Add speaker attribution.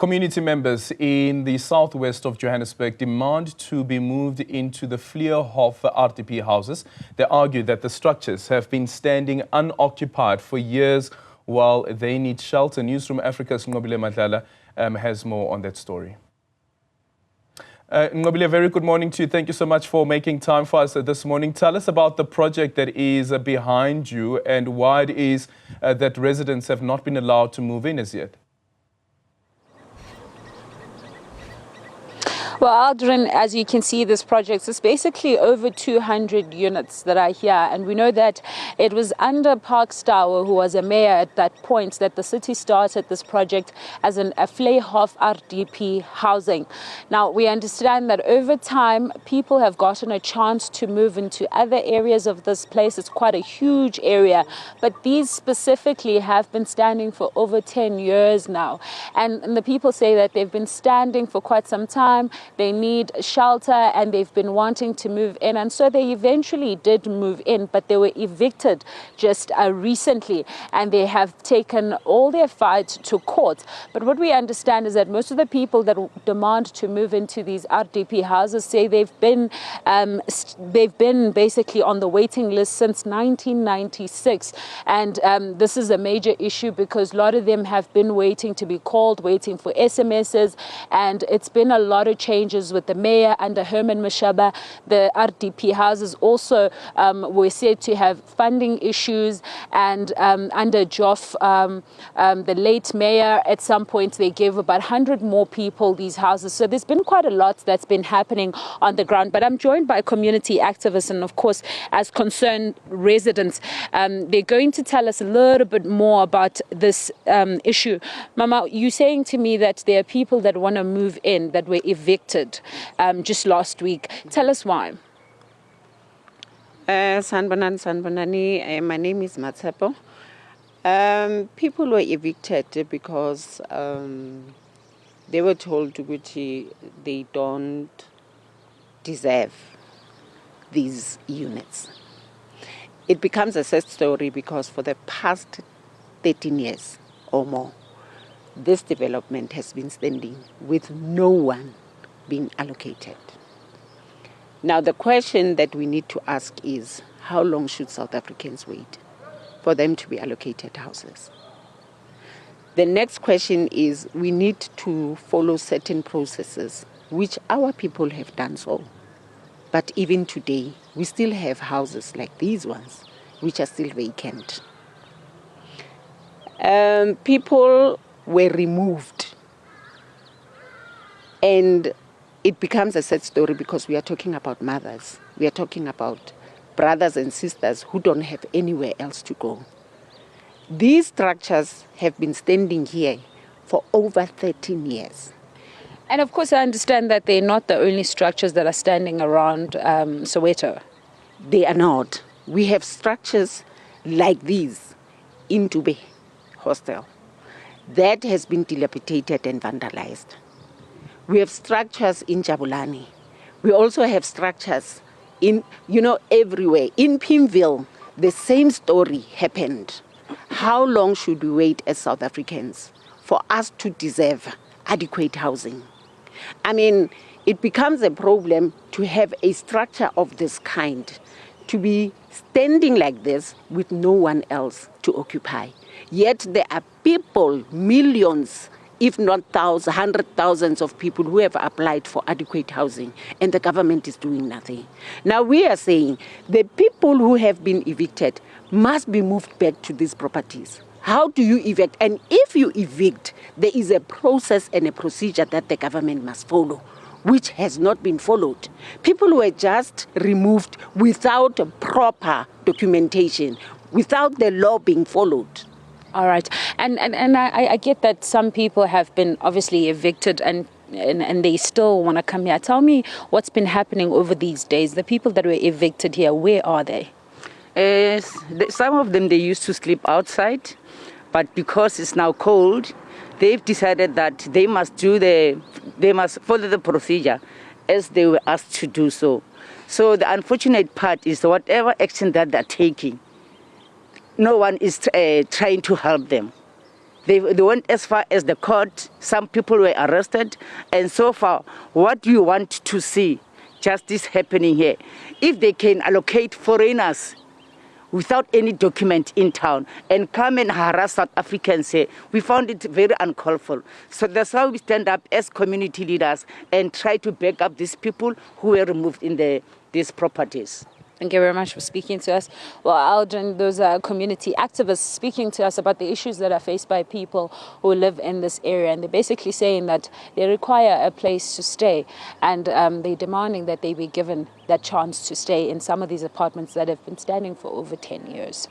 Speaker 1: Community members in the southwest of Johannesburg demand to be moved into the Fleurhof RDP houses. They argue that the structures have been standing unoccupied for years while they need shelter. Newzroom Afrika's Nqobile Madlala has more on that story. Nqobile, very good morning to you. Thank you so much for making time for us this morning. Tell us about the project that is behind you and why it is that residents have not been allowed to move in as yet.
Speaker 2: Well, Aldrin, as you can see, this project is basically over 200 units that are here. And we know that it was under Parkstower, who was a mayor at that point, that the city started this project as a Fleurhof RDP housing. Now, we understand that over time, people have gotten a chance to move into other areas of this place. It's quite a huge area, but these specifically have been standing for over 10 years now. And the people say that they've been standing for quite some time. They need shelter and they've been wanting to move in. And so they eventually did move in, but they were evicted just recently. And they have taken all their fights to court. But what we understand is that most of the people that demand to move into these RDP houses say they've been basically on the waiting list since 1996. And this is a major issue because a lot of them have been waiting to be called, waiting for SMSs. And it's been a lot of changes with the mayor under Herman Mashaba. The RDP houses also were said to have funding issues, and under Joff, the late mayor, at some point they gave about 100 more people these houses. So there's been quite a lot that's been happening on the ground. But I'm joined by community activists and, of course, as concerned residents. They're going to tell us a little bit more about this issue. Mama, you're saying to me that there are people that want to move in that were evicted just last week. Tell us why.
Speaker 3: Sanbonani, my name is Matsepo. People were evicted because they were told to they don't deserve these units. It becomes a sad story because for the past 13 years or more, this development has been standing with no one being allocated. Now, the question that we need to ask is, how long should South Africans wait for them to be allocated houses? The next question is, we need to follow certain processes, which our people have done so. But even today, we still have houses like these ones, which are still vacant. People were removed, and it becomes a sad story because we are talking about mothers. We are talking about brothers and sisters who don't have anywhere else to go. These structures have been standing here for over 13 years.
Speaker 2: And of course, I understand that they're not the only structures that are standing around Soweto.
Speaker 3: They are not. We have structures like these in Nqobile hostel that has been dilapidated and vandalized. We have structures in Jabulani. We also have structures in, everywhere. In Pimville, the same story happened. How long should we wait as South Africans for us to deserve adequate housing? I mean, it becomes a problem to have a structure of this kind, to be standing like this with no one else to occupy. Yet there are people, millions, if not thousands, hundred thousands of people who have applied for adequate housing, and the government is doing nothing. Now we are saying the people who have been evicted must be moved back to these properties. How do you evict? And if you evict, there is a process and a procedure that the government must follow, which has not been followed. People were just removed without proper documentation, without the law being followed.
Speaker 2: All right. And I get that some people have been obviously evicted and they still want to come here. Tell me what's been happening over these days. The people that were evicted here, where are they?
Speaker 4: Some of them, they used to sleep outside, but because it's now cold, they've decided that they must follow the procedure as they were asked to do so. So the unfortunate part is whatever action that they're taking, no one is trying to help them. They went as far as the court. Some people were arrested. And so far, what we want to see, justice happening here, if they can allocate foreigners without any document in town and come and harass South Africans here, we found it very uncalled for. So that's why we stand up as community leaders and try to back up these people who were removed in these properties.
Speaker 2: Thank you very much for speaking to us. Well, Aldrin, those are community activists speaking to us about the issues that are faced by people who live in this area. And they're basically saying that they require a place to stay. And they're demanding that they be given that chance to stay in some of these apartments that have been standing for over 10 years.